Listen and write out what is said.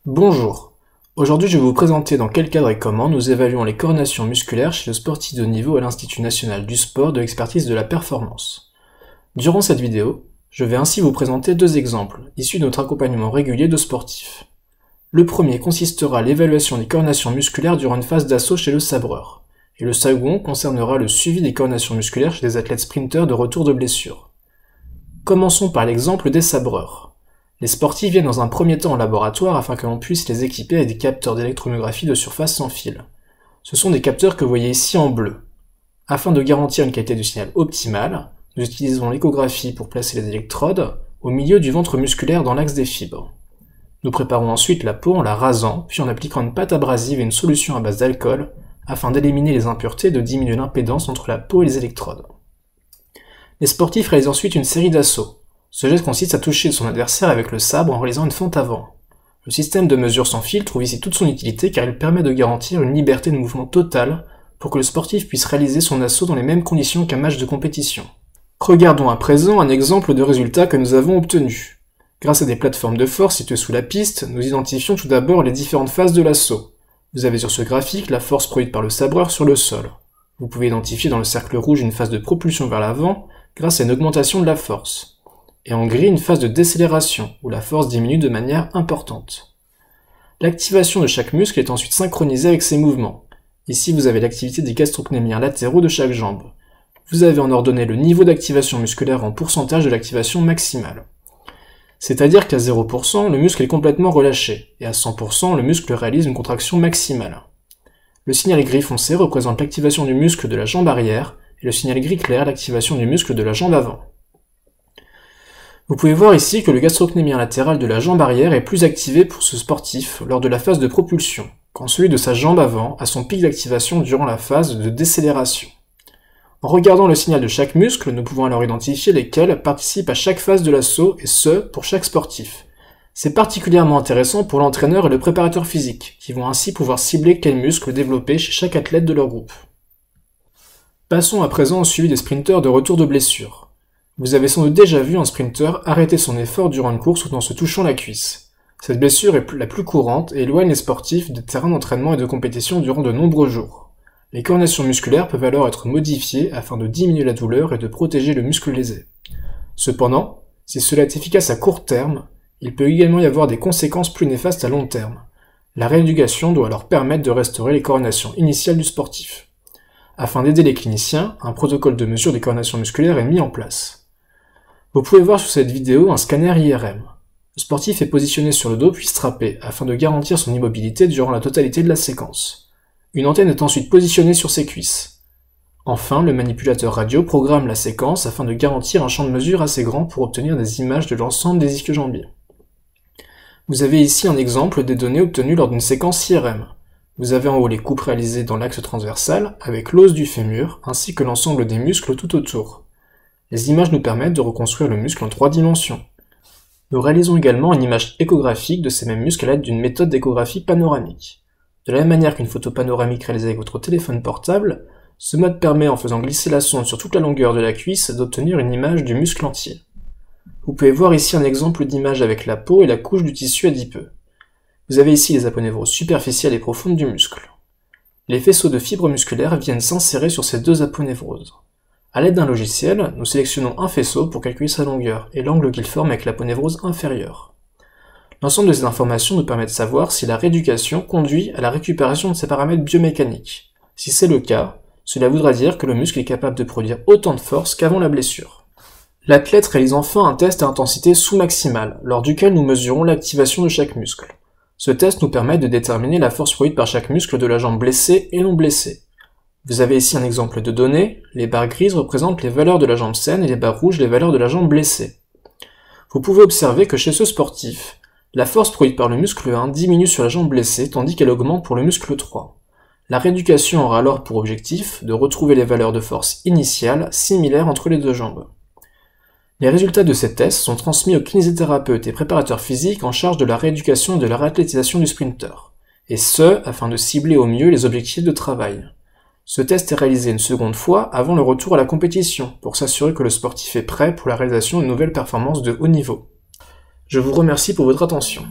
Bonjour, aujourd'hui je vais vous présenter dans quel cadre et comment nous évaluons les coordinations musculaires chez le sportif de haut niveau à l'Institut National du Sport de l'Expertise de la Performance. Durant cette vidéo, je vais ainsi vous présenter deux exemples, issus de notre accompagnement régulier de sportifs. Le premier consistera à l'évaluation des coordinations musculaires durant une phase d'assaut chez le sabreur, et le second concernera le suivi des coordinations musculaires chez des athlètes sprinteurs de retour de blessure. Commençons par l'exemple des sabreurs. Les sportifs viennent dans un premier temps au laboratoire afin que l'on puisse les équiper avec des capteurs d'électromyographie de surface sans fil. Ce sont des capteurs que vous voyez ici en bleu. Afin de garantir une qualité du signal optimale, nous utilisons l'échographie pour placer les électrodes au milieu du ventre musculaire dans l'axe des fibres. Nous préparons ensuite la peau en la rasant, puis en appliquant une pâte abrasive et une solution à base d'alcool afin d'éliminer les impuretés et de diminuer l'impédance entre la peau et les électrodes. Les sportifs réalisent ensuite une série d'assauts. Ce geste consiste à toucher son adversaire avec le sabre en réalisant une fente avant. Le système de mesure sans fil trouve ici toute son utilité car il permet de garantir une liberté de mouvement totale pour que le sportif puisse réaliser son assaut dans les mêmes conditions qu'un match de compétition. Regardons à présent un exemple de résultat que nous avons obtenu. Grâce à des plateformes de force situées sous la piste, nous identifions tout d'abord les différentes phases de l'assaut. Vous avez sur ce graphique la force produite par le sabreur sur le sol. Vous pouvez identifier dans le cercle rouge une phase de propulsion vers l'avant grâce à une augmentation de la force. Et en gris une phase de décélération, où la force diminue de manière importante. L'activation de chaque muscle est ensuite synchronisée avec ses mouvements. Ici vous avez l'activité des gastrocnémiens latéraux de chaque jambe. Vous avez en ordonnée le niveau d'activation musculaire en pourcentage de l'activation maximale. C'est-à-dire qu'à 0%, le muscle est complètement relâché, et à 100%, le muscle réalise une contraction maximale. Le signal gris foncé représente l'activation du muscle de la jambe arrière, et le signal gris clair l'activation du muscle de la jambe avant. Vous pouvez voir ici que le gastrocnémien latéral de la jambe arrière est plus activé pour ce sportif lors de la phase de propulsion, quand celui de sa jambe avant a son pic d'activation durant la phase de décélération. En regardant le signal de chaque muscle, nous pouvons alors identifier lesquels participent à chaque phase de l'assaut, et ce, pour chaque sportif. C'est particulièrement intéressant pour l'entraîneur et le préparateur physique, qui vont ainsi pouvoir cibler quels muscles développer chez chaque athlète de leur groupe. Passons à présent au suivi des sprinteurs de retour de blessure. Vous avez sans doute déjà vu un sprinter arrêter son effort durant une course ou en se touchant la cuisse. Cette blessure est la plus courante et éloigne les sportifs des terrains d'entraînement et de compétition durant de nombreux jours. Les coordinations musculaires peuvent alors être modifiées afin de diminuer la douleur et de protéger le muscle lésé. Cependant, si cela est efficace à court terme, il peut également y avoir des conséquences plus néfastes à long terme. La rééducation doit alors permettre de restaurer les coordinations initiales du sportif. Afin d'aider les cliniciens, un protocole de mesure des coordinations musculaires est mis en place. Vous pouvez voir sur cette vidéo un scanner IRM. Le sportif est positionné sur le dos puis strappé afin de garantir son immobilité durant la totalité de la séquence. Une antenne est ensuite positionnée sur ses cuisses. Enfin, le manipulateur radio programme la séquence afin de garantir un champ de mesure assez grand pour obtenir des images de l'ensemble des ischio-jambiers. Vous avez ici un exemple des données obtenues lors d'une séquence IRM. Vous avez en haut les coupes réalisées dans l'axe transversal avec l'os du fémur ainsi que l'ensemble des muscles tout autour. Les images nous permettent de reconstruire le muscle en 3 dimensions. Nous réalisons également une image échographique de ces mêmes muscles à l'aide d'une méthode d'échographie panoramique. De la même manière qu'une photo panoramique réalisée avec votre téléphone portable, ce mode permet, en faisant glisser la sonde sur toute la longueur de la cuisse, d'obtenir une image du muscle entier. Vous pouvez voir ici un exemple d'image avec la peau et la couche du tissu adipeux. Vous avez ici les aponevroses superficielles et profondes du muscle. Les faisceaux de fibres musculaires viennent s'insérer sur ces deux aponevroses. À l'aide d'un logiciel, nous sélectionnons un faisceau pour calculer sa longueur et l'angle qu'il forme avec l'aponévrose inférieure. L'ensemble de ces informations nous permet de savoir si la rééducation conduit à la récupération de ses paramètres biomécaniques. Si c'est le cas, cela voudra dire que le muscle est capable de produire autant de force qu'avant la blessure. L'athlète réalise enfin un test à intensité sous-maximale, lors duquel nous mesurons l'activation de chaque muscle. Ce test nous permet de déterminer la force produite par chaque muscle de la jambe blessée et non blessée. Vous avez ici un exemple de données, les barres grises représentent les valeurs de la jambe saine et les barres rouges les valeurs de la jambe blessée. Vous pouvez observer que chez ce sportif, la force produite par le muscle 1 diminue sur la jambe blessée tandis qu'elle augmente pour le muscle 3. La rééducation aura alors pour objectif de retrouver les valeurs de force initiales similaires entre les deux jambes. Les résultats de ces tests sont transmis aux kinésithérapeutes et préparateurs physiques en charge de la rééducation et de la réathlétisation du sprinter, et ce, afin de cibler au mieux les objectifs de travail. Ce test est réalisé une seconde fois avant le retour à la compétition, pour s'assurer que le sportif est prêt pour la réalisation de nouvelles performances de haut niveau. Je vous remercie pour votre attention.